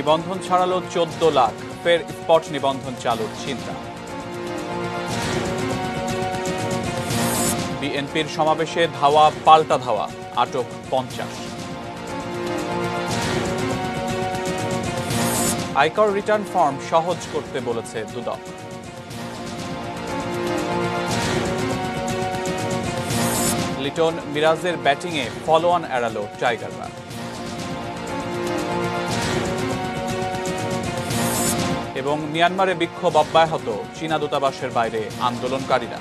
নিবন্ধন ছাড়ালো 14 লাখ, ফের স্পট নিবন্ধন চালুর চিন্তা। বিএনপির সমাবেশে ধাওয়া পাল্টা ধাওয়া, আটক 50। আয়কর রিটার্ন ফর্ম সহজ করতে বলেছে দুদক। লিটন মিরাজের ব্যাটিংয়ে ফলোঅন এড়ালো টাইগাররা। এবং মিয়ানমারে বিক্ষোভ অব্যাহত, চীনা দূতাবাসের বাইরে আন্দোলনকারীরা।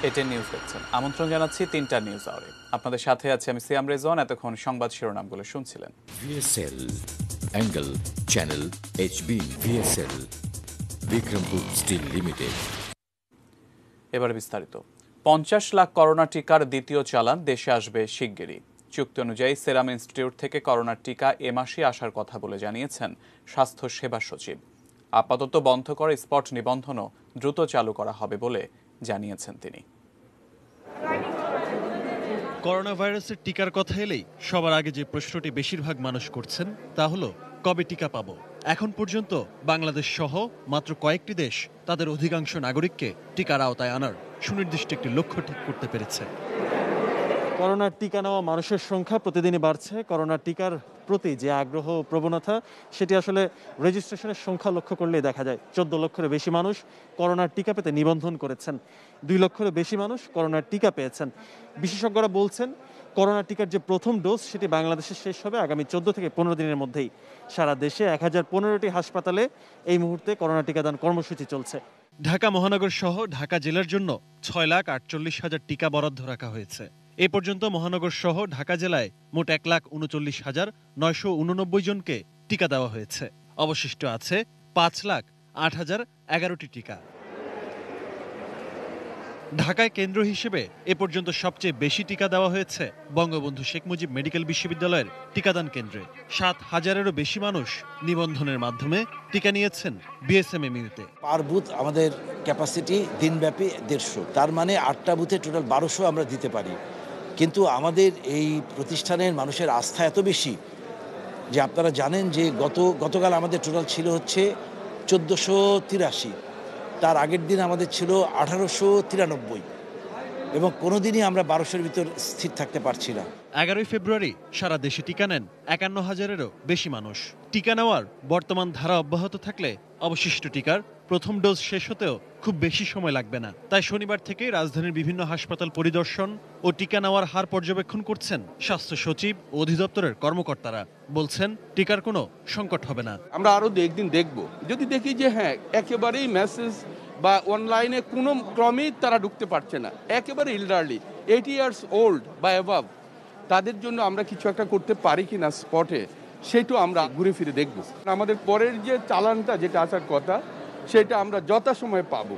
এটেন নিউজ দেখছেন, আমন্ত্রণ জানাচ্ছি 3টা নিউজ আওয়ারে। আপনাদের সাথে আছে আমি সিয়াম রেজন। এতক্ষণ সংবাদ শিরোনামগুলো শুনছিলেন। VSL angle channel HB VSL Bikrampur steel limited. এবার বিস্তারিত। 50 লাখ করোনা টিকার দ্বিতীয় চালান দেশে আসবে শিগগিরই। চুক্তি অনুযায়ী সেরাম ইনস্টিটিউট থেকে করোনার টিকা এ মাসে আসার কথা বলে জানিয়েছেন স্বাস্থ্য সেবা সচিব। আপাতত বন্ধ করে স্পট নিবন্ধনও দ্রুত চালু করা হবে বলে জানিয়েছেন তিনি। করোনা ভাইরাসের টিকার কথা এলেই সবার আগে যে প্রশ্নটি বেশিরভাগ মানুষ করছেন তা হলো কবে টিকা পাবো। এখন পর্যন্ত বাংলাদেশ সহ মাত্র কয়েকটি দেশ তাদের অধিকাংশ নাগরিককে টিকার আওতায় আনার সুনির্দিষ্ট একটি লক্ষ্য ঠিক করতে পেরেছে। করোনার টিকা নেওয়া মানুষের সংখ্যা প্রতিদিনই বাড়ছে। করোনার টিকার প্রতি যে আগ্রহ প্রবণতা, সেটি আসলে রেজিস্ট্রেশনের সংখ্যা লক্ষ্য করলেই দেখা যায়। 14 লক্ষের বেশি মানুষ করোনার টিকা পেতে নিবন্ধন করেছেন, 2 লক্ষের বেশি মানুষ করোনার টিকা পেয়েছেন। বিশেষজ্ঞরা বলছেন করোনার টিকার যে প্রথম ডোজ সেটি বাংলাদেশে শেষ হবে আগামী 14 থেকে 15 দিনের মধ্যেই। সারা দেশে 1015টি হাসপাতালে এই মুহূর্তে করোনা টিকাদান কর্মসূচি চলছে। ঢাকা মহানগর সহ ঢাকা জেলার জন্য 6,48,000 টিকা বরাদ্দ রাখা হয়েছে। এ পর্যন্ত মহানগর সহ ঢাকা জেলায় মোট 1,39,989 জনকে টিকা দেওয়া হয়েছে। অবশিষ্ট আছে 5,08,011টি টিকা। ঢাকায় কেন্দ্র হিসেবে এ পর্যন্ত সবচেয়ে বেশি টিকা দেওয়া হয়েছে বঙ্গবন্ধু শেখ মুজিব মেডিকেল বিশ্ববিদ্যালয়ের টিকাদান কেন্দ্রে। 7,000-এরও বেশি মানুষ নিবন্ধনের মাধ্যমে টিকা নিয়েছেন বিএসএমএমইউতে। পার বুথ আমাদের ক্যাপাসিটি দিনব্যাপী 150, তার মানে 8টা বুথে টোটাল 1200 আমরা দিতে পারি। কিন্তু আমাদের এই প্রতিষ্ঠানের মানুষের আস্থা এত বেশি যে আপনারা জানেন যে গতকাল আমাদের টোটাল ছিল হচ্ছে 1483, তার আগের দিন আমাদের ছিল 1893, এবং কোনোদিনই আমরা 1200-এর ভিতর স্থির থাকতে পারছি না। 11 ফেব্রুয়ারি সারা দেশে টিকা নেন 51,000-এরও বেশি মানুষ। টিকা নেওয়ার বর্তমান ধারা অব্যাহত থাকলে অবশিষ্ট টিকার প্রথম ডোজ শেষ হতেও খুব বেশি সময় লাগবে না। তাই শনিবার থেকে রাজধানীর বিভিন্ন হাসপাতাল পরিদর্শন ও টিকা নেওয়ার হার পর্যবেক্ষণ করছেন স্বাস্থ্য সচিব ও অধিদপ্তরের কর্মকর্তারা। বলছেন টিকার কোনো সংকট হবে না। আমরা আরো একদিন দেখব, যদি দেখি যে হ্যাঁ একেবারেই মেসেজ বা অনলাইনে কোনো ক্রমেই তারা ঢুকতে পারছে না, একেবারে ইল্ডারলি 80 ইয়ার্স ওল্ড বা অ্যাবাভ, তাদের জন্য আমরা কিছু একটা করতে পারি কিনা স্পটে, সেটাও আমরা ঘুরে ফিরে দেখব। আমাদের পরের যে চালানটা যেটা আসার কথা সেটা আমরা যথাসময়ে পাবো।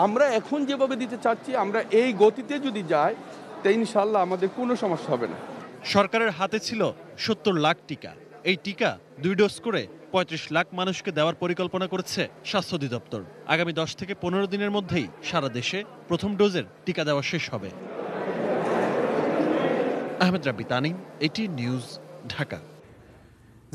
আমরা এখন যেভাবে দিতে চাচ্ছি, আমরা এই গতিতে যদি যাই তা ইনশাল্লাহ আমাদের কোনো সমস্যা হবে না। সরকারের হাতে ছিল 70 লাখ টিকা। এই টিকা 2 ডোজ করে 35 লাখ মানুষকে দেওয়ার পরিকল্পনা করেছে স্বাস্থ্য অধিদপ্তর। আগামী 10 থেকে 15 দিনের মধ্যেই সারা দেশে প্রথম ডোজের টিকা দেওয়া শেষ হবে। আহমেদ রাব্বি তানিম, এটিএন নিউজ, ঢাকা।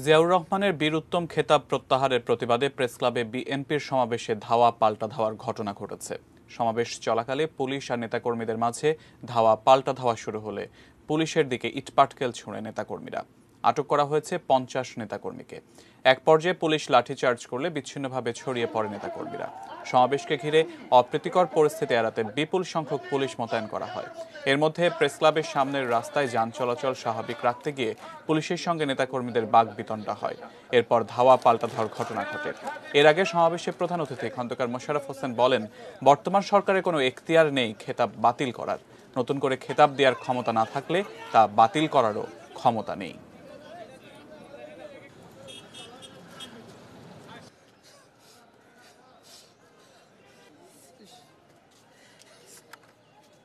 জিয়াউর রহমানের বীরুত্তম খেতাব প্রত্যাহারের প্রতিবাদে প্রেসক্লাবে বিএনপির সমাবেশে ধাওয়া পাল্টা ধাওয়ার ঘটনা ঘটেছে। সমাবেশ চলাকালে পুলিশ আর নেতাকর্মীদের মাঝে ধাওয়া পাল্টা ধাওয়া শুরু হলে পুলিশের দিকে ইটপাটকেল ছুঁড়ে নেতাকর্মীরা। আটক করা হয়েছে 50 নেতাকর্মীকে। এক পর্যায়ে পুলিশ লাঠিচার্জ করলে বিচ্ছিন্নভাবে ছড়িয়ে পড়ে নেতাকর্মীরা। সমাবেশকে ঘিরে অপ্রীতিকর পরিস্থিতি এড়াতে বিপুল সংখ্যক পুলিশ মোতায়েন করা হয়। এর মধ্যে প্রেসক্লাবের সামনের রাস্তায় যান চলাচল স্বাভাবিক রাখতে গিয়ে পুলিশের সঙ্গে নেতাকর্মীদের বাকবিতণ্ডা হয়। এরপর ধাওয়া পাল্টা ধাওয়ার ঘটনা ঘটে। এর আগে সমাবেশে প্রধান অতিথি খন্দকার মোশাররফ হোসেন বলেন, বর্তমান সরকারের কোনো এখতিয়ার নেই খেতাব বাতিল করার। নতুন করে খেতাব দেওয়ার ক্ষমতা না থাকলে তা বাতিল করারও ক্ষমতা নেই।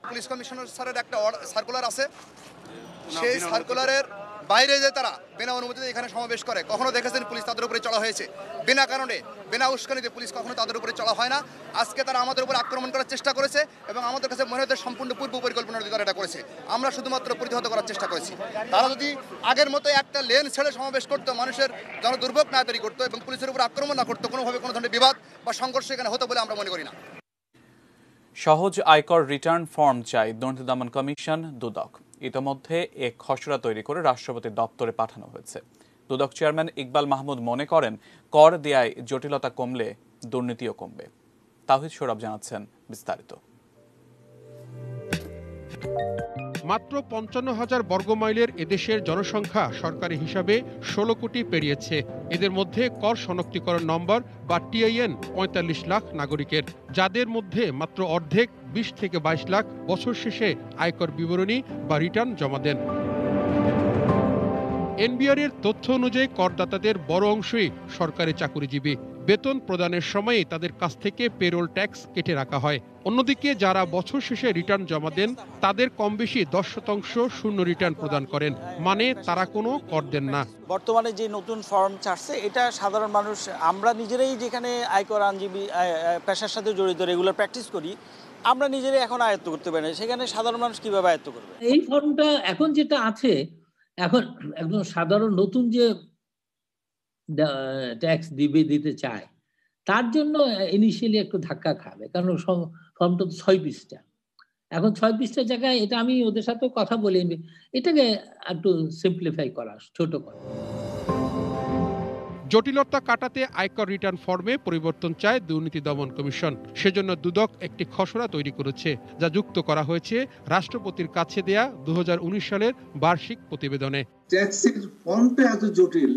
পুলিশ কমিশনার স্যারের একটা সার্কুলার আছে, সেই সার্কুলারের বাইরে যে তারা বিনা অনুমতিতে এখানে সমাবেশ করে, কখনো দেখেছেন পুলিশ তাদের উপরে চড়া হয়েছে? বিনা কারণে, বিনা উস্কানিতে পুলিশ কখনো তাদের উপরে চড়া হয় না। আজকে তারা আমাদের উপর আক্রমণ করার চেষ্টা করেছে এবং আমাদের কাছে মনে হচ্ছে সম্পূর্ণ পূর্ব পরিকল্পনার তারা এটা করেছে। আমরা শুধুমাত্র প্রতিহত করার চেষ্টা করেছি। তারা যদি আগের মতো একটা লেন ছেড়ে সমাবেশ করতো, মানুষের যেন দুর্ভোগ না তৈরি করতো এবং পুলিশের উপর আক্রমণ না করতো, কোনোভাবে কোনো ধরনের বিবাদ বা সংঘর্ষ এখানে হতো বলে আমরা মনে করি না। সহজ আয়কর রিটার্ন ফর্ম চাই দুর্নীতি দমন কমিশন দুদক। ইতোমধ্যে এক খসড়া তৈরি করে রাষ্ট্রপতির দপ্তরে পাঠানো হয়েছে। দুদক চেয়ারম্যান ইকবাল মাহমুদ মনে করেন, কর দেয়ায় জটিলতা কমলে দুর্নীতিও কমবে। তাহিদ সৌরভ জানাচ্ছেন বিস্তারিত। মাত্র ৫৫,০০০ বর্গমাইলের এদেশের জনসংখ্যা সরকারি হিসাবে ১৬ কোটি পেরিয়েছে। এদের মধ্যে কর শনাক্তিকরণ নম্বর বা টিআইএন ৪৫ লাখ নাগরিকের, যাদের মধ্যে মাত্র অর্ধেক ২০ থেকে ২২ লাখ বছর শেষে আয়কর বিবরণী বা রিটার্ন জমা দেন। এনবিআর এর তথ্য অনুযায়ী করদাতাদের বড় অংশই সরকারি চাকুরিজীবী। বেতন প্রদানের সময়ে তাদের কাছ থেকে পেরোল ট্যাক্স কেটে রাখা হয়। অন্যদিকে যারা বছর শেষে রিটার্ন জমা দেন, তাদের কম বেশি ১০% শূন্য রিটার্ন প্রদান করেন, মানে তারা কোনো কর দেন না। বর্তমানে যে নতুন ফর্ম ছাড়ছে, এটা সাধারণ মানুষ, আমরা নিজেরাই যেখানে আয়কর আইনজীবী পেশার সাথে জড়িত রেগুলার প্র্যাকটিস করি, আমরা নিজেরাই এখন আয়ত্ত করতে পারি না, সেখানে সাধারণ মানুষ কিভাবে আয়ত্ত করবে? এই ফর্মটা এখন যেটা আছে, এখন একদম সাধারণ নতুন যে ট্যাক্স দিতে চায়, তার জন্য ইনিশিয়ালি একটু ধাক্কা খাবে, কারণ ফর্মটা তো ৬ পৃষ্ঠা। এখন ৬ পৃষ্ঠার জায়গায় এটা আমি ওদের সাথেও কথা বলি, এটাকে একটু সিম্পলিফাই করা, ছোট করা। জটিলতা কাটাতে আয়কর রিটার্ন ফর্মে পরিবর্তন চায় দুর্নীতি দমন কমিশন। সেজন্য দুদক একটি খসড়া তৈরি করেছে, যা যুক্ত করা হয়েছে রাষ্ট্রপতির কাছে দেয়া ২০১৯ সালের বার্ষিক প্রতিবেদনে। ট্যাক্সের ফর্মটা এত জটিল,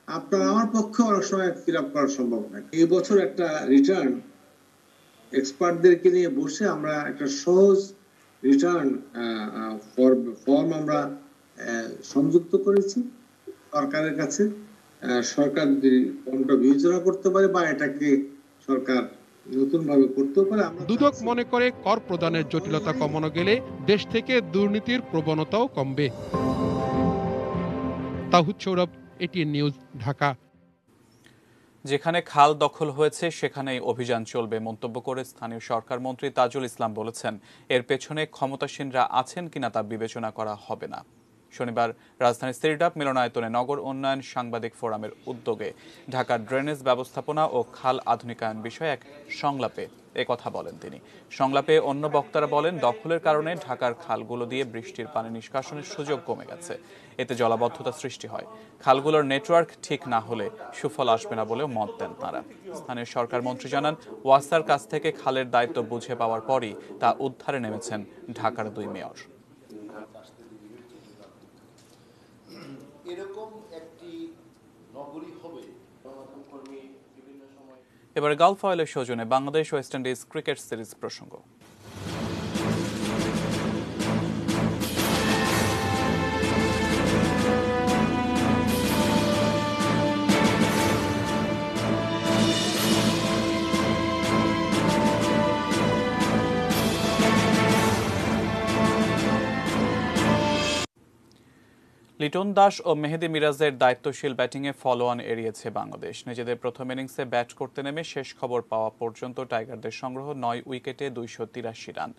আপনার আমার পক্ষে অনেক সময় ফিল আপ করা সম্ভব নয়। এই বছর একটা রিটার্ন এক্সপার্টদেরকে নিয়ে বসে আমরা একটা সহজ রিটার্ন ফর্ম আমরা সংযুক্ত করেছি সরকারের কাছে। সরকার যদি ফর্মটা বিবেচনা করতে পারে বা এটাকে সরকার নতুনভাবে করতে পারে। দুদক মনে করে কর প্রদানের জটিলতা কমানো গেলে দেশ থেকে দুর্নীতির প্রবণতাও কমবে। তাহিদ সৌরভ, এটিএন নিউজ, ঢাকা। যেখানে খাল দখল হয়েছে সেখানেই অভিযান চলবে মন্তব্য করে স্থানীয় সরকার মন্ত্রী তাজুল ইসলাম বলেছেন, এর পেছনে ক্ষমতাসীনরা আছেন কিনা তা বিবেচনা করা হবে না। শনিবার রাজধানীর সিরিডাপ মিলনায়তনে নগর উন্নয়ন সাংবাদিক ফোরামের উদ্যোগে ঢাকার ড্রেনেজ ব্যবস্থাপনা ও খাল আধুনিকায়ন বিষয়ে এক সংলাপে একথা বলেন তিনি। সংলাপে অন্য বক্তারা বলেন, দখলের কারণে ঢাকার খালগুলো দিয়ে বৃষ্টির পানি নিষ্কাশনের সুযোগ কমে গেছে, এতে জলাবদ্ধতা সৃষ্টি হয়। খালগুলোর নেটওয়ার্ক ঠিক না হলে সুফল আসবে না বলেও মত দেন তাঁরা। স্থানীয় সরকার মন্ত্রী জানান, ওয়াসার কাছ থেকে খালের দায়িত্ব বুঝে পাওয়ার পরই তা উদ্ধারে নেমেছেন ঢাকার 2 মেয়র। এবারে গালফ অয়েলের সৌজন্যে Bangladesh West Indies cricket series প্রসঙ্গ। লিটন দাস ও মেহেদী মিরাজের দায়িত্বশীল ব্যাটিংয়ে ফলো-অন এড়িয়েছে বাংলাদেশ। নিজেদের প্রথম ইনিংসে ব্যাট করতে নেমে শেষ খবর পাওয়া পর্যন্ত টাইগারদের সংগ্রহ 9 উইকেটে 283 রান।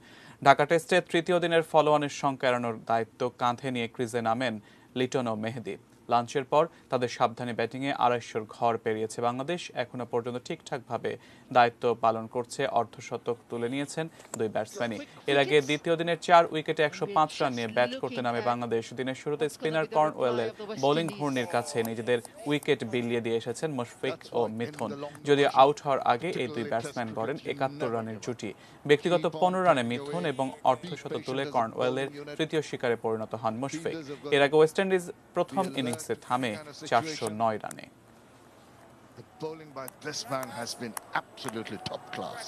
ঢাকা টেস্টে তৃতীয় দিনের ফলো-অনের সংখ্যা এড়ানোর দায়িত্ব কাঁধে নিয়ে ক্রিজে নামেন লিটন ও মেহেদী। লাঞ্চের পর তাদের সাবধানী ব্যাটিংয়ে 250 ঘর পেরিয়েছে বাংলাদেশ। এখনো পর্যন্ত ঠিকঠাকভাবে দায়িত্ব পালন করছে, অর্ধশতক তুলে নিয়েছেন 2 ব্যাটসম্যানই। এর আগে দ্বিতীয় দিনের 4 উইকেটে 105 রান নিয়ে ব্যাট করতে নামে বাংলাদেশ। দিনের শুরুতে স্পিনার কর্নওয়েলের বোলিং ঘূর্ণির কাছে নিজেদের উইকেট বিলিয়ে দিয়ে এসেছেন মুশফিক ও মিথুন। যদিও আউট হওয়ার আগে এই 2 ব্যাটসম্যান গড়েন 71 রানের জুটি। ব্যক্তিগত 15 রানে মিথুন এবং অর্ধশত তুলে কর্নওয়েলের তৃতীয় শিকারে পরিণত হন মুশফিক। এর আগে ওয়েস্ট ইন্ডিজ প্রথম ইনিংসে থামে 409 রানে। The bowling by this man has been absolutely top class.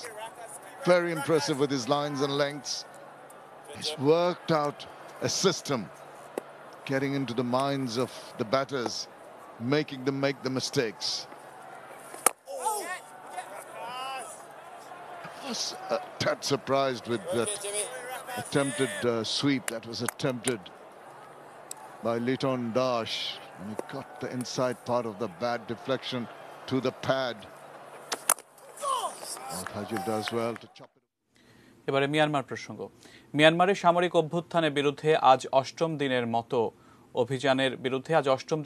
Very impressive with his lines and lengths. He's worked out a system, getting into the minds of the batters, making them make the mistakes. I was a tad surprised with that attempted sweep that was attempted by Liton Dash, and he got the inside part of the bad deflection to the pad. Tajil does well to chop it. এবারে Myanmar প্রসঙ্গ। মিয়ানমারে সামরিক অভ্যুত্থানের বিরুদ্ধে আজ অষ্টম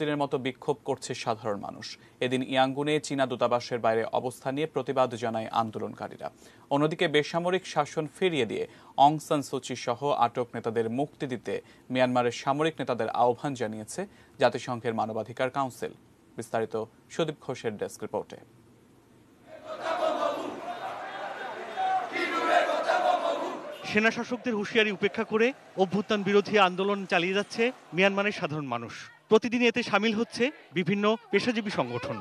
দিনের মতো বিক্ষোভ করছে সাধারণ মানুষ। এদিন ইয়াঙ্গুনে চীনা দূতাবাসের বাইরে অবস্থান নিয়ে প্রতিবাদ জানায় আন্দোলনকারীরা। অন্যদিকে বেসামরিক শাসন ফিরিয়ে দিয়ে অং সান সুচি সহ আটক নেতাদের মুক্তি দিতে মিয়ানমারের সামরিক নেতাদের আহ্বান জানিয়েছে জাতিসংঘের মানবাধিকার কাউন্সিল। বিস্তারিত সুদীপ ঘোষের ডেস্ক রিপোর্টে। সেনা শাসকদের হুঁশিয়ারি উপেক্ষা করে অভ্যুত্থান বিরোধী আন্দোলন চালিয়ে যাচ্ছে মিয়ানমারের সাধারণ মানুষ। প্রতিদিন এতে সামিল হচ্ছে বিভিন্ন পেশাজীবী সংগঠন।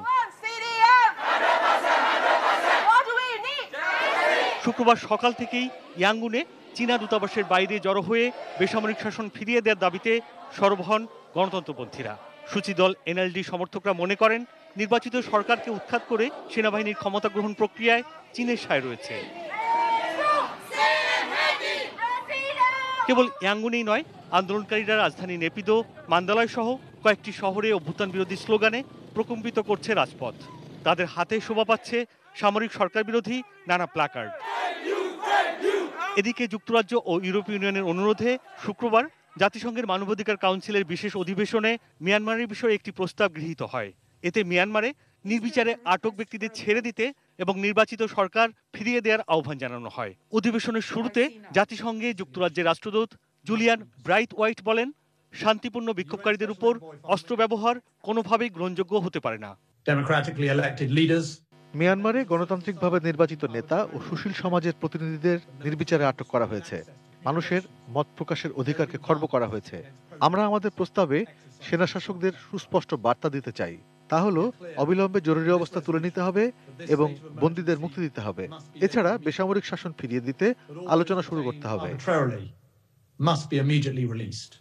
শুক্রবার সকাল থেকেই ইয়াঙ্গুনে চীনা দূতাবাসের বাইরে জড়ো হয়ে বেসামরিক শাসন ফিরিয়ে দেওয়ার দাবিতে সরব হন গণতন্ত্রপন্থীরা। সূচি দল এনএলডি সমর্থকরা মনে করেন, নির্বাচিত সরকারকে উৎখাত করে সেনাবাহিনীর ক্ষমতা গ্রহণ প্রক্রিয়ায় চীনের সায় রয়েছে। কেবল ইয়াঙ্গুনেই নয়, আন্দোলনকারীরা রাজধানী নেপিদো, মান্দালয় সহ কয়েকটি শহরে অভ্যুত্থান বিরোধী স্লোগানে প্রকম্পিত করছে রাজপথ। তাদের হাতে শোভা পাচ্ছে সামরিক সরকার বিরোধী নানা প্ল্যাকার্ড। এদিকে যুক্তরাজ্য ও ইউরোপীয় ইউনিয়নের অনুরোধে শুক্রবার জাতিসংঘের মানবাধিকার কাউন্সিলের বিশেষ অধিবেশনে মিয়ানমারের বিষয়ে একটি প্রস্তাব গৃহীত হয়। এতে মিয়ানমারে নির্বিচারে আটক ব্যক্তিদের ছেড়ে দিতে এবং নির্বাচিত সরকার ফিরিয়ে দেওয়ার আহ্বান জানানো হয়। অধিবেশনের শুরুতে জাতিসংঘে যুক্তরাজ্যের রাষ্ট্রদূত জুলিয়ান ব্রাইট হোয়াইট বলেন, শান্তিপূর্ণ বিক্ষোভকারীদের উপর অস্ত্র ব্যবহার কোনোভাবেই গ্রহণযোগ্য হতে পারে না। মিয়ানমারে গণতান্ত্রিকভাবে নির্বাচিত নেতা ও সুশীল সমাজের প্রতিনিধিদের নির্বিচারে আটক করা হয়েছে। মানুষের মত প্রকাশের অধিকারকে খর্ব করা হয়েছে। আমরা আমাদের প্রস্তাবে সেনা শাসকদের সুস্পষ্ট বার্তা দিতে চাই, তা হলো অবিলম্বে জরুরি অবস্থা তুলে নিতে হবে এবং বন্দীদের মুক্তি দিতে হবে। এছাড়া বেসামরিক শাসন ফিরিয়ে দিতে আলোচনা শুরু করতে হবে।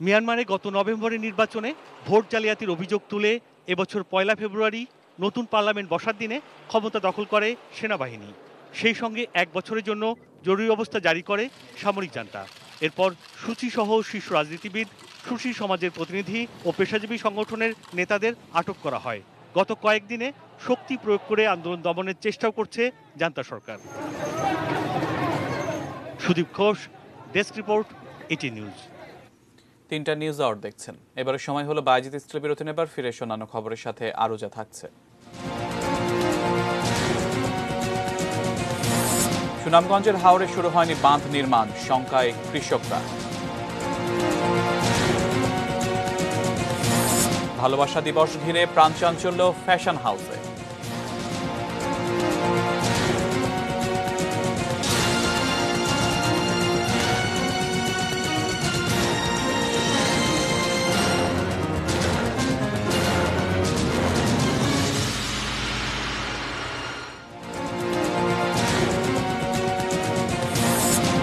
মিয়ানমারে গত নভেম্বরের নির্বাচনে ভোট জালিয়াতির অভিযোগ তুলে এবছর 1 ফেব্রুয়ারি নতুন পার্লামেন্ট বসার দিনে ক্ষমতা দখল করে সেনাবাহিনী। সেই সঙ্গে 1 বছরের জন্য জরুরি অবস্থা জারি করে সামরিক জান্তা। এরপর সূচি সহ শীর্ষ রাজনীতিবিদ, সুশীল সমাজের প্রতিনিধি ও পেশাজীবী সংগঠনের নেতাদের আটক করা হয়। গত কয়েকদিনে শক্তি প্রয়োগ করে আন্দোলন দমনের চেষ্টাও করছে জান্তা সরকার। Sudip Ghosh, desk report, ET news. 3টা নিউজ আওয়ার দেখছেন। এবারে সময় হলো বায়জিৎ স্টিল বিরতি নেবার, ফিরে অন্যান্য খবরের সাথে আরো যা থাকছে। সুনামগঞ্জের হাওরে শুরু হয়নি বাঁধ নির্মাণ, শঙ্কায় কৃষকরা। ভালোবাসা দিবস ঘিরে প্রাণচাঞ্চল্য ফ্যাশন হাউসে।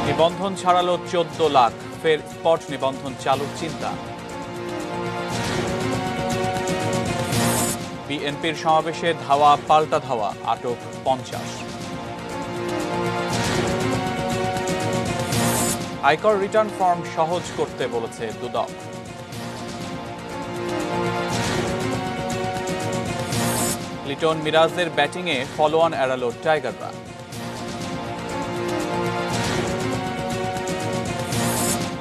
নিবন্ধন ছাড়ালো 14 লাখ, ফের স্পট নিবন্ধন চালুর চিন্তা। বিএনপির সমাবেশে ধাওয়া পাল্টা ধাওয়া, আটক 50। আয়কর রিটার্ন ফর্ম সহজ করতে বলেছে দুদক। লিটন মিরাজের ব্যাটিংয়ে ফলোঅন এড়ালো টাইগাররা।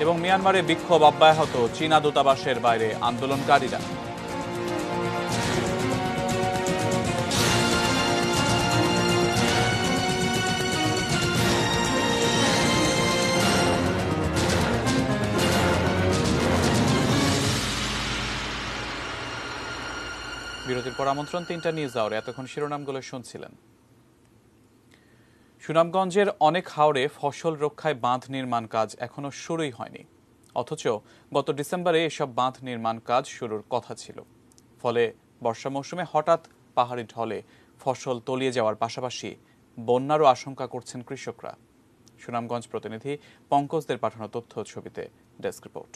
এবং মিয়ানমারে বিক্ষোভ অব্যাহত, চীনা দূতাবাসের বাইরে আন্দোলনকারীরা। বিরতির পর আমন্ত্রণ 3টা নিউজ আওয়ারে। এতক্ষণ শিরোনামগুলো শুনছিলেন। সুনামগঞ্জের অনেক হাওরে ফসল রক্ষায় বাঁধ নির্মাণ কাজ এখনো শুরুই হয়নি, অথচ গত ডিসেম্বরে এসব বাঁধ নির্মাণ কাজ শুরুর কথা ছিল। ফলে বর্ষা মৌসুমে হঠাৎ পাহাড়ি ঢলে ফসল তলিয়ে যাওয়ার পাশাপাশি বন্যারও আশঙ্কা করছেন কৃষকরা। সুনামগঞ্জ প্রতিনিধি পঙ্কজদের পাঠানো তথ্য ছবিতে ডেস্ক রিপোর্ট।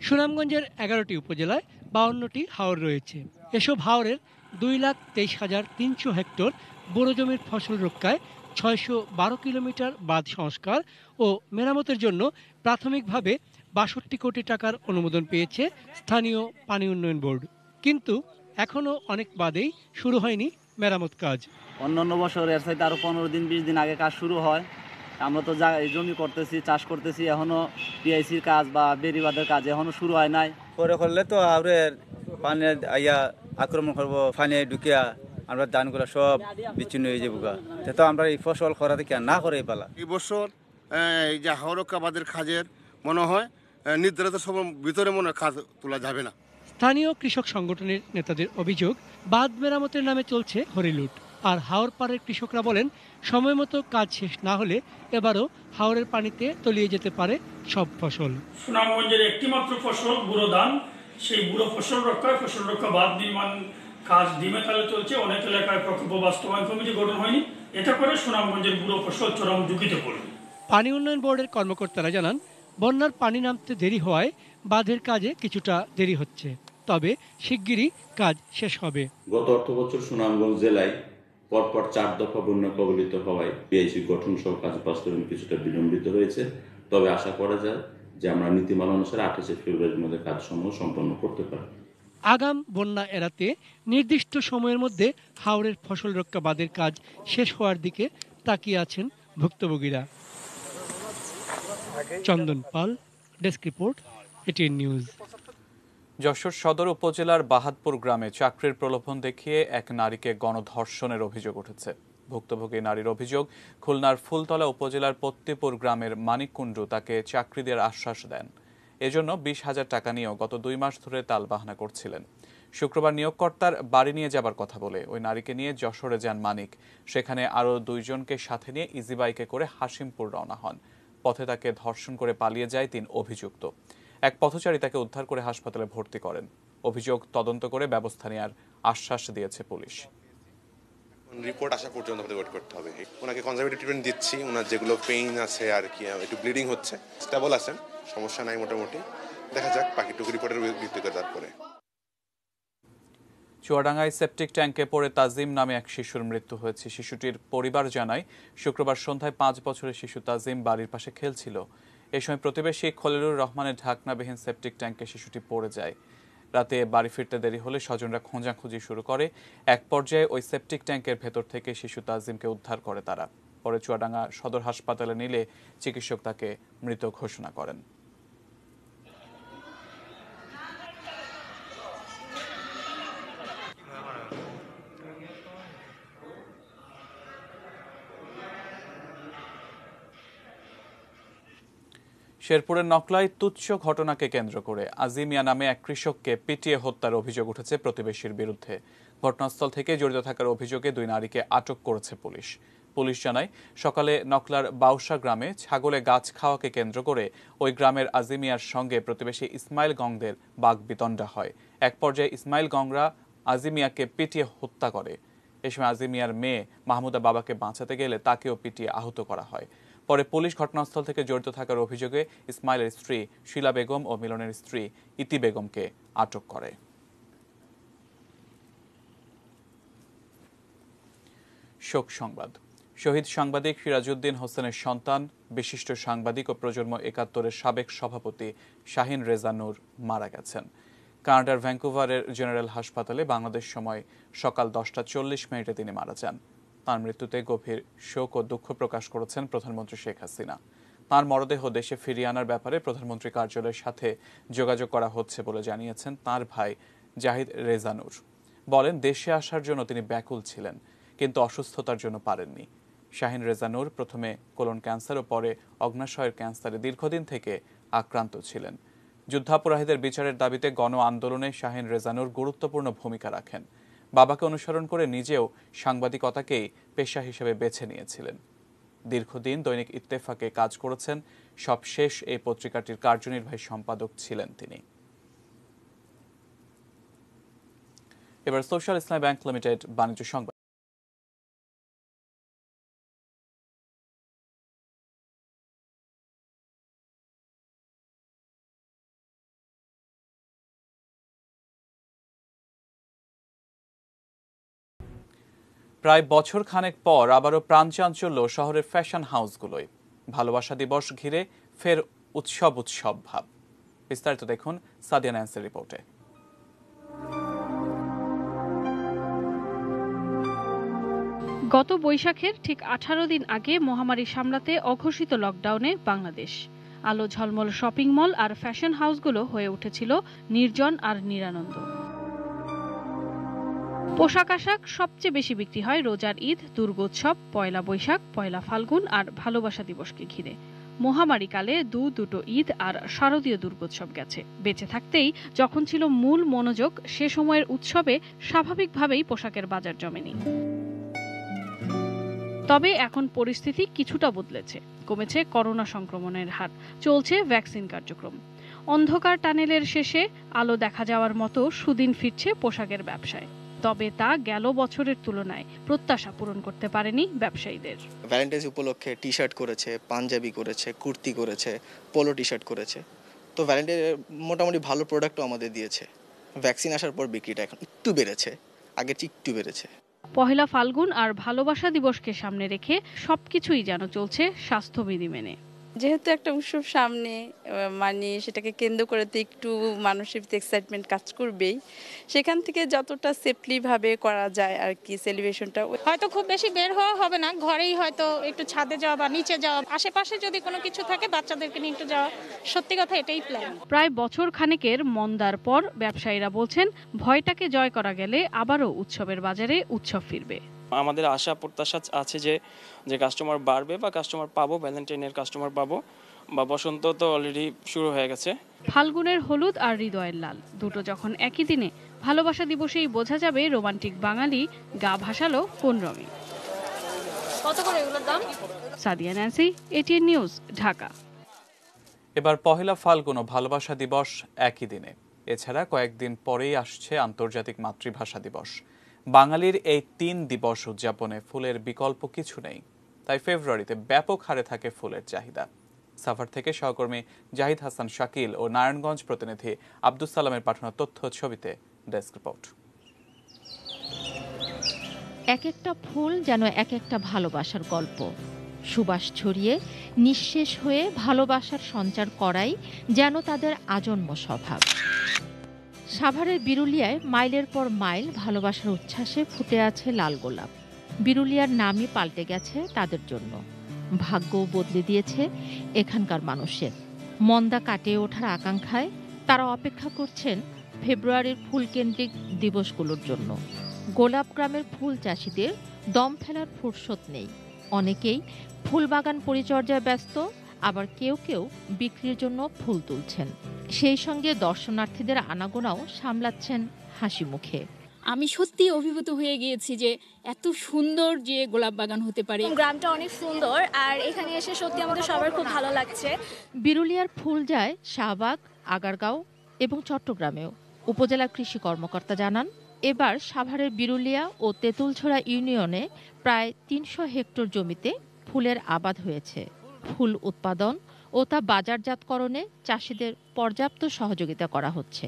সুনামগঞ্জের 11টি উপজেলায় 52টি হাওর রয়েছে। এসব হাওরের 2,23,300 হেক্টর বোরো জমির ফসল রক্ষায় 612 কিলোমিটার বাঁধ সংস্কার ও মেরামতের জন্য প্রাথমিকভাবে ৬২ কোটি টাকার অনুমোদন পেয়েছে স্থানীয় পানি উন্নয়ন বোর্ড। কিন্তু এখনও অনেক বাঁধেই শুরু হয়নি মেরামত কাজ। অন্যান্য বছর এর চাইতে আরও 15-20 দিন আগে কাজ শুরু হয়। আমরা তো জমি করতেছি, চাষ করতেছি, এখনও পিআইসির কাজ বা বেড়িবাঁধের কাজ এখনও শুরু হয় নাই। পরে করলে তো আরে পানি আইয়া আক্রমণ করবো, পানি ঢুকিয়া আমরা ধানগুলো সব বিচ্ছিন্ন হয়ে যাবো। তো আমরা এই ফসল করাতে কেন না করে পালা। এই বছর এই যে হাওরকাবাদের কাজের মনে হয় নির্ধারিত সময়ের ভিতরে মনে কাজ তোলা যাবে না। স্থানীয় কৃষক সংগঠনের নেতাদের অভিযোগ, বাঁধ মেরামতের নামে চলছে হরিলুট। আর হাওর পাড়ের কৃষকরা বলেন, সময় মতো কাজ শেষ না হলে এবারও হাওরের পানিতে তলিয়ে যেতে পারে সব ফসল। সুনামগঞ্জের একটিমাত্র ফসল বুড়ো ধান, সেই বুড়ো ফসল রক্ষা বাঁধ নির্মাণ কাজ দিমে তালে চলছে। অনেক এলাকায় প্রকল্প বাস্তবায়ন কমিটি গঠন হয়নি। এটা করে সুনামগঞ্জের বুড়ো ফসল চরম ঝুঁকিতে পড়বে। পানি উন্নয়ন বোর্ডের কর্মকর্তারা জানান, বন্যার পানি নামতে দেরি হওয়ায় বাঁধের কাজে কিছুটা দেরি হচ্ছে, তবে শিগগিরই কাজ শেষ হবে। গত অর্থবছর সুনামগঞ্জ জেলায় পরপর 4 দফা বন্যা কবলিত হওয়ায় পিআইসি গঠন সহ কাজ বাস্তবায়ন কিছুটা বিলম্বিত হয়েছে। তবে আশা করা যায় যে আমরা নীতিমালা অনুসারে 28 ফেব্রুয়ারির মধ্যে কাজসমূহ সম্পন্ন করতে পারব। আগাম বন্যা এড়াতে নির্দিষ্ট সময়ের মধ্যে হাওরের ফসল রক্ষা বাঁধের কাজ শেষ হওয়ার দিকে তাকিয়ে আছেন ভুক্তভোগীরা। Chandan Pal, desk report, ATN news. Jashore সদর উপজেলার বাহাদপুর গ্রামে চাকরির প্রলোভন দেখিয়ে এক নারীকে গণধর্ষণের অভিযোগ উঠেছে। ভুক্তভোগী নারীর অভিযোগ, খুলনার ফুলতলা উপজেলার পত্তিপুর গ্রামের মানিক কুণ্ডু তাকে চাকরি দেওয়ার আশ্বাস দেন। এজন্য 20,000 টাকা নিয়েও গত 2 মাস ধরে তালবাহানা করছিলেন। শুক্রবার নিয়োগকর্তার বাড়ি নিয়ে যাবার কথা বলে ওই নারীকে নিয়ে যশোরে যান মানিক। সেখানে আরও 2 জনকে সাথে নিয়ে ইজি বাইকে করে হাসিমপুর রওনা হন। পথে তাকে ধর্ষণ করে পালিয়ে যায় 3 অভিযুক্ত। এক পথচারী তাকে উদ্ধার করে হাসপাতালে ভর্তি করেন। অভিযোগ তদন্ত করে ব্যবস্থা নেওয়ার আশ্বাস দিয়েছে পুলিশ। রিপোর্ট আসা পর্যন্ত আমাদের ওয়েট করতে হবে। ওনাকে কনজারভেটিভ ট্রিটমেন্ট দিচ্ছি, ওনার যেগুলো পেইন আছে আর কি একটু ব্লিডিং হচ্ছে, স্টেবল আছেন, সমস্যা নাই মোটামুটি। দেখা যাক বাকিটুকু রিপোর্টের ভিত্তিতে তারপরে। চুয়াডাঙ্গায় সেপটিক ট্যাঙ্কে পড়ে তাজিম নামে এক শিশুর মৃত্যু হয়েছে। শিশুটির পরিবার জানায়, শুক্রবার সন্ধ্যায় 5 বছরের শিশু তাজিম বাড়ির পাশে খেলছিল। এই সময় প্রতিবেশী খলিলুর রহমানের ঢাকনাবিহীন সেপটিক ট্যাঙ্কে শিশুটি পড়ে যায়। রাতে বাড়ি ফিরতে দেরি হলে স্বজনরা খোঁজাখুঁজি শুরু করে। এক পর্যায়ে ওই সেপটিক ট্যাঙ্কের ভেতর থেকে শিশু তাজিমকে উদ্ধার করে তারা। পরে চুয়াডাঙ্গা সদর হাসপাতালে নিলে চিকিৎসক তাকে মৃত ঘোষণা করেন। শেরপুরের নকলায় তুচ্ছ ঘটনাকে কেন্দ্র করে আজিমিয়া নামে এক কৃষককে পিটিয়ে হত্যার অভিযোগ উঠেছে প্রতিবেশীর বিরুদ্ধে। ঘটনাস্থল থেকে জড়িত থাকার অভিযোগে 2 নারীকে আটক করেছে পুলিশ। পুলিশ জানায়, সকালে নকলার বাউসা গ্রামে ছাগলে গাছ খাওয়াকে কেন্দ্র করে ওই গ্রামের আজিমিয়ার সঙ্গে প্রতিবেশী ইসমাইল গংদের বাগবিতণ্ডা হয়। এক পর্যায়ে ইসমাইল গংরা আজিমিয়াকে পিটিয়ে হত্যা করে। এ সময় আজিমিয়ার মেয়ে মাহমুদা বাবাকে বাঁচাতে গেলে তাকেও পিটিয়ে আহত করা হয়। পরে পুলিশ ঘটনাস্থল থেকে জড়িত থাকার অভিযোগে ইসমাইলের স্ত্রী শিলা বেগম ও মিলনের স্ত্রী ইতি বেগমকে আটক করে। শোক সংবাদ। শহীদ সাংবাদিক সিরাজউদ্দিন হোসেনের সন্তান, বিশিষ্ট সাংবাদিক ও প্রজন্ম 71-এর সাবেক সভাপতি শাহিন রেজা নূর মারা গেছেন। কানাডার ভ্যাঙ্কুভারের জেনারেল হাসপাতালে বাংলাদেশ সময় সকাল 10:40 তিনি মারা যান। তাঁর মৃত্যুতে গভীর শোক ও দুঃখ প্রকাশ করেছেন প্রধানমন্ত্রী শেখ হাসিনা। তাঁর মরদেহ দেশে ফিরিয়ে আনার ব্যাপারে প্রধানমন্ত্রী কার্যালয়ের সাথে যোগাযোগ করা হচ্ছে বলে জানিয়েছেন তাঁর ভাই জাহিদ রেজা নূর। বলেন, দেশে আসার জন্য তিনি ব্যাকুল ছিলেন, কিন্তু অসুস্থতার জন্য পারেননি। শাহিন রেজা নূর প্রথমে কোলন ক্যান্সার ও পরে অগ্ন্যাশয়ের ক্যান্সারে দীর্ঘদিন থেকে আক্রান্ত ছিলেন। যুদ্ধাপরাধীদের বিচারের দাবিতে গণ আন্দোলনে শাহিন রেজা নূর গুরুত্বপূর্ণ ভূমিকা রাখেন। বাবাকে অনুসরণ করে নিজেও সাংবাদিকতাকেই পেশা হিসেবে বেছে নিয়েছিলেন। দীর্ঘদিন দৈনিক ইত্তেফাকে কাজ করেছেন। সবশেষ এই পত্রিকাটির কার্যনির্বাহী সম্পাদক ছিলেন তিনি। এবার সোশ্যাল ইসলামী ব্যাংক লিমিটেড বাণিজ্য সংবাদ। প্রায় বছর খানেক পর আবারও প্রাণচাঞ্চল্য শহরের ফ্যাশন হাউসগুলোয়। ভালোবাসা দিবস ঘিরে ফের উৎসব ভাব। বিস্তারিত দেখুন সাদিয়া ন্যান্সের রিপোর্টে। গত বৈশাখের ঠিক 18 দিন আগে মহামারী সামলাতে অঘোষিত লকডাউনে বাংলাদেশ। আলো ঝলমল শপিং মল আর ফ্যাশন হাউসগুলো হয়ে উঠেছিল নির্জন আর নিরানন্দ। পোশাক আশাক সবচেয়ে বেশি বিক্রি হয় রোজার ঈদ, দুর্গোৎসব, পয়লা বৈশাখ, পয়লা ফাল্গুন আর ভালোবাসা দিবসকে ঘিরে। মহামারীকালে দুটো ঈদ আর শারদীয় দুর্গোৎসব গেছে। বেঁচে থাকতেই যখন ছিল মূল মনোযোগ, সে সময়ের উৎসবে স্বাভাবিকভাবেই পোশাকের বাজার জমেনি। তবে এখন পরিস্থিতি কিছুটা বদলেছে। কমেছে করোনা সংক্রমণের হার, চলছে ভ্যাকসিন কার্যক্রম। অন্ধকার টানেলের শেষে আলো দেখা যাওয়ার মতো সুদিন ফিরছে পোশাকের ব্যবসায়। তবে তা গেল বছরের তুলনায় প্রত্যাশা পূরণ করতে পারেনি ব্যবসায়ীদের। ভ্যালেন্টাইন্স উপলক্ষে টি শার্ট করেছে, পাঞ্জাবি করেছে, কুর্তি করেছে, পোলো টি শার্ট করেছে। তো ভ্যালেন্টাইন মোটামুটি ভালো প্রোডাক্টও আমাদের দিয়েছে। ভ্যাকসিন আসার পর বিক্রিটা এখন একটু বেড়েছে, আগের চেয়ে একটু বেড়েছে। পহেলা ফাল্গুন আর ভালোবাসা দিবসকে সামনে রেখে সবকিছুই যেন চলছে স্বাস্থ্যবিধি মেনে। যেহেতু একটা উৎসব সামনে, মানে সেটাকে কেন্দ্র করে তো একটু মানুষের এক্সাইটমেন্ট কাজ করবেই। সেখান থেকে যতটা সেফলি ভাবে করা যায় আর কি সেলিব্রেশনটা। হয়তো খুব বেশি বের হওয়া হবে না, ঘরেই হয়তো একটু ছাদে যাওয়া বা নিচে যাওয়া, আশেপাশে যদি কোনো কিছু থাকে বাচ্চাদেরকে নিয়ে একটু যাওয়া। সত্যি কথা এটাই প্ল্যান। প্রায় বছর খানেকের মন্দার পর ব্যবসায়ীরা বলছেন ভয়টাকে জয় করা গেলে আবারও উৎসবের বাজারে উৎসব ফিরবে। আমাদের আশা প্রত্যাশা আছে যে কাস্টমার বাড়বে বা কাস্টমার পাবো, ভ্যালেন্টাইনের কাস্টমার পাবো, বা বসন্ত তো অলরেডি শুরু হয়ে গেছে। ফাল্গুনের হলুদ আর হৃদয়ের লাল দুটো যখন একই দিনে, ভালোবাসা দিবসেই বোঝা যাবে রোমান্টিক বাঙালি গা ভাসালো কোন রঙে। কত করে এগুলোর দাম? Sadia Nancy, ATN news, Dhaka. এবার পহেলা ফাল্গুন ও ভালোবাসা দিবস একই দিনে। এছাড়া কয়েকদিন পরেই আসছে আন্তর্জাতিক মাতৃভাষা দিবস। বাঙালির এই 3 দিবস উদযাপনে ফুলের বিকল্প কিছু নেই। তাই ফেব্রুয়ারিতে ব্যাপক হারে থাকে ফুলের চাহিদা। সাভার থেকে সহকর্মী জাহিদ হাসান শাকিল ও নারায়ণগঞ্জ প্রতিনিধি আব্দুস সালামের পাঠানো তথ্য ছবিতে ডেস্ক রিপোর্ট। এক একটা ফুল যেন এক একটা ভালোবাসার গল্প। সুবাস ছড়িয়ে নিঃশেষ হয়ে ভালোবাসার সঞ্চার করাই যেন তাদের আজন্ম স্বভাব। সাভারের বিরুলিয়ায় মাইলের পর মাইল ভালোবাসার উচ্ছ্বাসে ফুটে আছে লাল গোলাপ। বিরুলিয়ার নামই পাল্টে গেছে তাদের জন্য। ভাগ্য বদলে দিয়েছে এখানকার মানুষের। মন্দা কাটিয়ে ওঠার আকাঙ্ক্ষায় তারা অপেক্ষা করছেন ফেব্রুয়ারির ফুলকেন্দ্রিক দিবসগুলোর জন্য। গোলাপ গ্রামের ফুল চাষিদের দম ফেলার ফুরসত নেই। অনেকেই ফুল বাগান পরিচর্যায় ব্যস্ত, আবার কেউ কেউ বিক্রির জন্য ফুল তুলছেন। সেই সঙ্গে দর্শনার্থীদের আনাগোনাও সামলাচ্ছেন হাসি মুখে। আমি সত্যি অভিভূত হয়ে গিয়েছি যে এত সুন্দর যে গোলাপ বাগান হতে পারে। গ্রামটা অনেক সুন্দর আর এখানে এসে সত্যি আমাদের সবার খুব ভালো লাগছে। বিরুলিয়ার ফুল যায় শাহবাগ, আগারগাঁও এবং চট্টগ্রামেও। উপজেলা কৃষি কর্মকর্তা জানান, এবার সাভারের বিরুলিয়া ও তেঁতুলছড়া ইউনিয়নে প্রায় 300 হেক্টর জমিতে ফুলের আবাদ হয়েছে। ফুল উৎপাদন ও তা বাজারজাতকরণে চাষিদের পর্যাপ্ত সহযোগিতা করা হচ্ছে।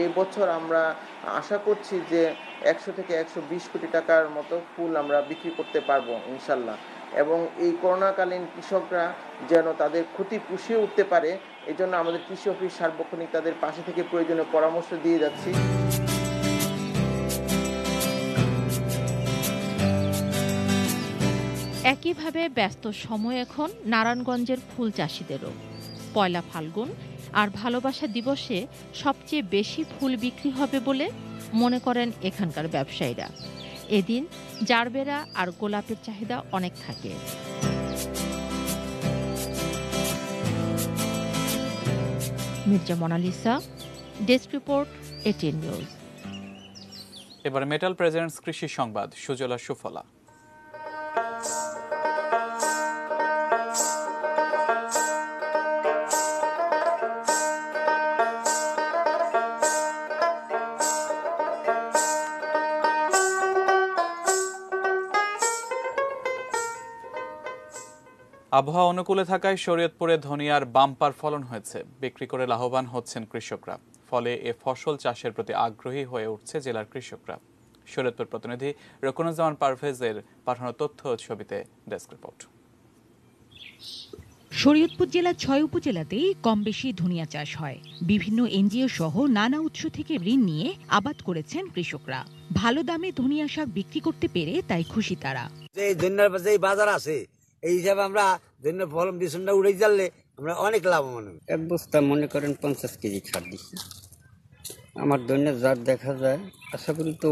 এই বছর আমরা আশা করছি যে 100 থেকে 120 কোটি টাকার মতো ফুল আমরা বিক্রি করতে পারবো ইনশাল্লাহ। এবং এই করোনাকালীন কৃষকরা যেন তাদের ক্ষতি পুষিয়ে উঠতে পারে, এই জন্য আমাদের কৃষি অফিস সার্বক্ষণিক তাদের পাশে থেকে প্রয়োজনীয় পরামর্শ দিয়ে যাচ্ছি। একইভাবে ব্যস্ত সময় এখন নারায়ণগঞ্জের ফুল চাষিদেরও। পয়লা ফাল্গুন আর ভালোবাসা দিবসে সবচেয়ে বেশি ফুল বিক্রি হবে বলে মনে করেন এখানকার ব্যবসায়ীরা। এদিন জারবেরা আর গোলাপের চাহিদা অনেক থাকে। Mirza Monalisa, desk report, ATN news. এবার মেটাল প্রেজেন্টস কৃষি সংবাদ, সুজলা সুফলা। আবহাওয়া অনুকূলে থাকায় শরীয়তপুরে ধনিয়ার বাম্পার ফলন হয়েছে। বিক্রি করে লাভবান হচ্ছেন কৃষকরা। ফলে এ ফসল চাষের প্রতি আগ্রহী হয়ে উঠছে জেলার কৃষকরা। শরীয়তপুর প্রতিনিধি রকুনুজ্জামান পারভেজের পাঠানো তথ্য ও ছবিতে ডেস্ক রিপোর্ট। শরীয়তপুর জেলার ৬ উপজেলাতেই কম বেশি ধনিয়া চাষ হয়। বিভিন্ন এনজিও সহ নানা উৎস থেকে ঋণ নিয়ে আবাদ করেছেন কৃষকরা। ভালো দামে ধনিয়া শাক বিক্রি করতে পেরে তাই খুশি তারা। এই ধনিয়ার যে বাজার আছে এই হিসাবে আমরা ধনিয়ার ফলন বিছুনটা উড়ে যালে আমরা অনেক লাভবান হই। এক বস্তা মনে করেন 50 কেজি ছাড় দিচ্ছি। আমার ধনিয়া জাত দেখা যায় আশা করি তো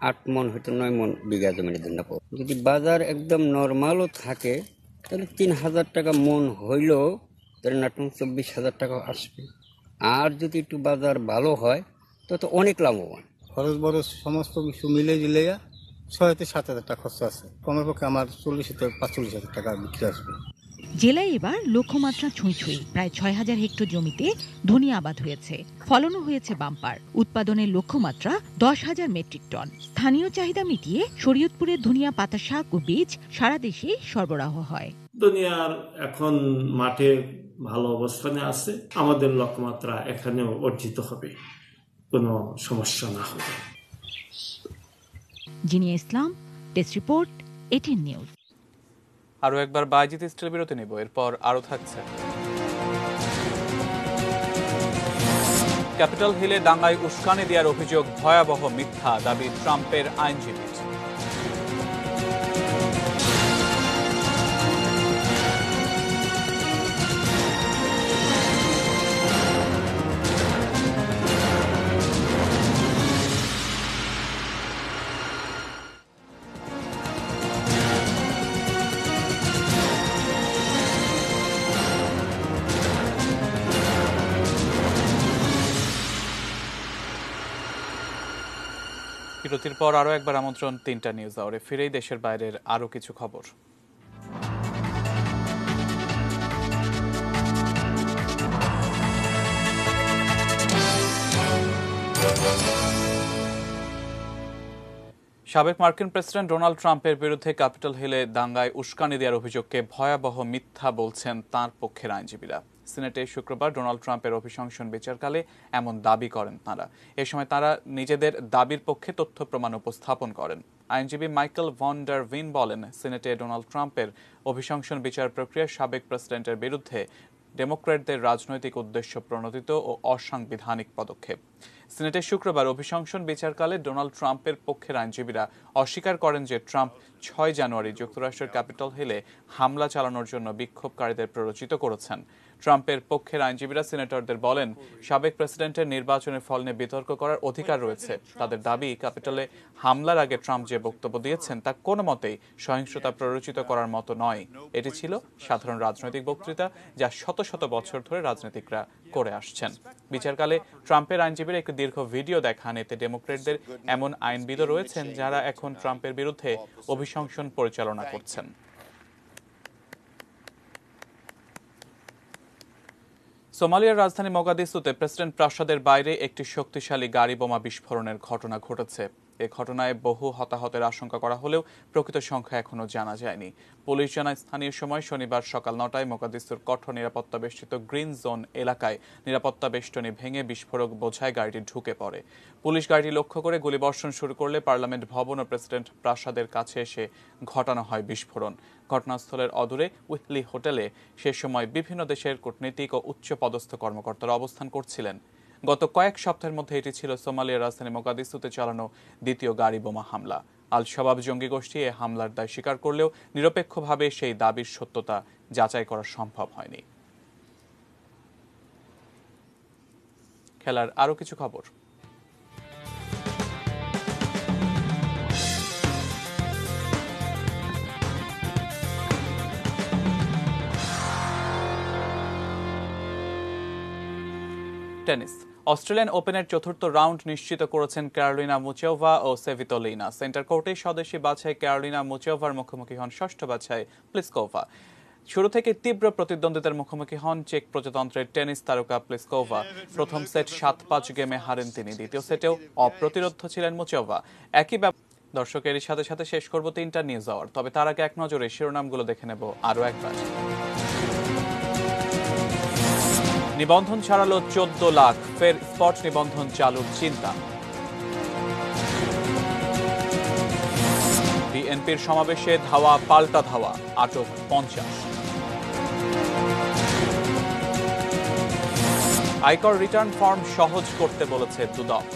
8 মন হয়তো 9 মন বিঘা জমিনে ধনিয়া পাবো। যদি বাজার একদম নর্মালও থাকে তাহলে 3000 টাকা মন হইলেও ধরেন 24,000 টাকা আসবে। আর যদি একটু বাজার ভালো হয় তো অনেক লাভবান। খরচ বরচ সমস্ত কিছু মিলে দিলে 6 থেকে 7,000 টাকা খরচ আছে। কমের পক্ষে আমার 40 থেকে 45,000 টাকা বিক্রি আসবে। জেলায় এবার লক্ষ্যমাত্রা ছুঁই প্রায় 6,000 হেক্টর জমিতে ধনিয়া আবাদ হয়েছে। ফলনও হয়েছে বাম্পার। উৎপাদনের লক্ষ্যমাত্রা 10,000 মেট্রিক টন। স্থানীয় চাহিদা মিটিয়ে শরীয়তপুরের ধনিয়া পাতা শাক ও বীজ সারা দেশে সরবরাহ হয়। ধনিয়ার এখন মাঠে ভালো অবস্থানে আছে। আমাদের লক্ষ্যমাত্রা এখানেও অর্জিত হবে, কোনো সমস্যা না হবে। জিনিয়া ইসলাম, ডেস্ক রিপোর্ট, 18 নিউজ। আরও একবার বাইজিত স্টিল বিরতি নেব, এরপর আরও থাকছে। ক্যাপিটাল হিলে দাঙ্গায় উস্কানি দেওয়ার অভিযোগ ভয়াবহ মিথ্যা, দাবি ট্রাম্পের আইনজীবী। বিরতির পর আরও একবার আমন্ত্রণ 3টা নিউজ আওয়ারে ফিরেই দেশের বাইরের আরও কিছু খবর। সাবেক মার্কিন প্রেসিডেন্ট ডোনাল্ড ট্রাম্পের বিরুদ্ধে ক্যাপিটাল হিলে দাঙ্গায় উস্কানি দেওয়ার অভিযোগকে ভয়াবহ মিথ্যা বলছেন তাঁর পক্ষের আইনজীবীরা। সিনেটে শুক্রবার ডোনাল্ড ট্রাম্পের অভিশংসন বিচারকালে এমন দাবি করেন তাঁরা। এ সময় তাঁরা নিজেদের দাবির পক্ষে তথ্য প্রমাণ উপস্থাপন করেন। আইনজীবী মাইকেল ভন ডার ভিন বলেন, সিনেটে ডোনাল্ড ট্রাম্পের অভিশংসন বিচার প্রক্রিয়ায় সাবেক প্রেসিডেন্টের বিরুদ্ধে ডেমোক্র্যাটদের রাজনৈতিক উদ্দেশ্য প্রণোদিত ও অসাংবিধানিক পদক্ষেপ। সিনেটে শুক্রবার অভিশংসন বিচারকালে ডোনাল্ড ট্রাম্পের পক্ষের আইনজীবীরা অস্বীকার করেন যে ট্রাম্প 6 জানুয়ারি যুক্তরাষ্ট্রের ক্যাপিটল হিলে হামলা চালানোর জন্য বিক্ষোভকারীদের প্ররোচিত করেছেন। ট্রাম্পের পক্ষের আইনজীবীরা সিনেটরদের বলেন, সাবেক প্রেসিডেন্টের নির্বাচনের ফল নিয়ে বিতর্ক করার অধিকার রয়েছে। তাদের দাবি, ক্যাপিটলে হামলার আগে ট্রাম্প যে বক্তব্য দিয়েছেন তা কোনো মতেই সহিংসতা প্ররোচিত করার মতো নয়। এটি ছিল সাধারণ রাজনৈতিক বক্তৃতা, যা শত শত বছর ধরে রাজনীতিকরা করে আসছেন। বিচারকালে ট্রাম্পের আইনজীবীরা একটি দীর্ঘ ভিডিও দেখান। এতে ডেমোক্রেটদের এমন আইনবিদও রয়েছেন যারা এখন ট্রাম্পের বিরুদ্ধে অভিশংসন পরিচালনা করছেন। সোমালিয়ার রাজধানী মোগাদিসুতে প্রেসিডেন্ট প্রাসাদের বাইরে একটি শক্তিশালী গাড়ি বোমা বিস্ফোরণের ঘটনা ঘটেছে। এ ঘটনায় বহু হতাহতের আশঙ্কা করা হলেও প্রকৃত সংখ্যা এখনো জানা যায়নি। পুলিশ জানায়, স্থানীয় সময় শনিবার সকাল 9টায় মোগাদিসুর কঠোর নিরাপত্তা বেষ্টিত গ্রিন জোন এলাকায় নিরাপত্তা বেষ্টনী ভেঙে বিস্ফোরক বোঝাই গাড়িটি ঢুকে পড়ে। পুলিশ গাড়িটি লক্ষ্য করে গুলিবর্ষণ শুরু করলে পার্লামেন্ট ভবন ও প্রেসিডেন্ট প্রাসাদের কাছে এসে ঘটানো হয় বিস্ফোরণ। ঘটনাস্থলের অদূরে উইটলি হোটেলে সে সময় বিভিন্ন দেশের কূটনীতিক ও উচ্চ পদস্থ কর্মকর্তারা অবস্থান করছিলেন। গত কয়েক সপ্তাহের মধ্যে এটি ছিল সোমালিয়ার রাজধানী মোগাদিসুতে চালানো দ্বিতীয় গাড়ি বোমা হামলা। আল শাবাব জঙ্গি গোষ্ঠী এ হামলার দায় স্বীকার করলেও নিরপেক্ষভাবে সেই দাবির সত্যতা যাচাই করা সম্ভব হয়নি। খেলার আরও কিছু খবর। টেনিস। অস্ট্রেলিয়ান ওপেনের চতুর্থ রাউন্ড নিশ্চিত করেছেন ক্যারোলিনা মুচোভা ও সেভিতোলিনা। সেন্টার কোর্টে স্বদেশী বাছাই ক্যারোলিনা মুচোভার মুখোমুখি হন ষষ্ঠ বাছাই প্লিসকোভা। শুরু থেকে তীব্র প্রতিদ্বন্দ্বিতার মুখোমুখি হন চেক প্রজাতন্ত্রের টেনিস তারকা প্লিসকোভা। প্রথম সেট 7-5 গেমে হারেন তিনি। দ্বিতীয় সেটেও অপ্রতিরোধ ছিলেন মুচোভা। একই দর্শকের সাথে সাথে শেষ করব 3টা নিউজ আওয়ার। তবে তার আগে এক নজরে শিরোনামগুলো দেখে নেব আরও একবার। নিবন্ধন ছাড়ালো 14 লাখ, ফের স্পট নিবন্ধন চালুর চিন্তা। বিএনপির সমাবেশে ধাওয়া পাল্টা ধাওয়া, আটক 50। আয়কর রিটার্ন ফর্ম সহজ করতে বলেছে দুদক।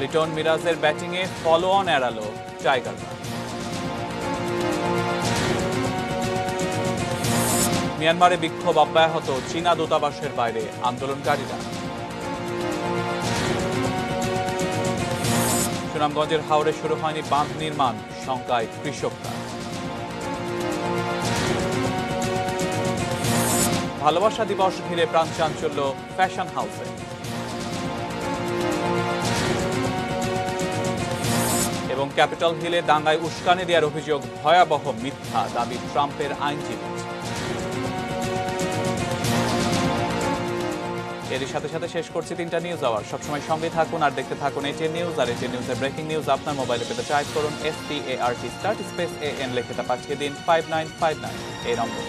লিটন মিরাজের ব্যাটিংয়ে ফলো অন এড়ালো টাইগাররা। মিয়ানমারে বিক্ষোভ অব্যাহত, চীনা দূতাবাসের বাইরে আন্দোলনকারীরা। সুনামগঞ্জের হাওরে শুরু হয়নি বাঁধ নির্মাণ, শঙ্কায় কৃষকরা। ভালোবাসা দিবস ঘিরে প্রাণচাঞ্চল্য ফ্যাশন হাউসে। এবং ক্যাপিটল হিলে দাঙ্গায় উস্কানি দেওয়ার অভিযোগ ভয়াবহ মিথ্যা, দাবি ট্রাম্পের আইনজীবী। এর সাথে সাথে শেষ করছি 3টা নিউজ আওয়ার। সবসময় সঙ্গে থাকুন আর দেখতে থাকুন এটিএন নিউজ। আর এটিএন নিউজের ব্রেকিং নিউজ আপনার মোবাইলে পেতে টাইপ করুন START AN লিখে তা পাঠিয়ে দিন 5959 এই নম্বর।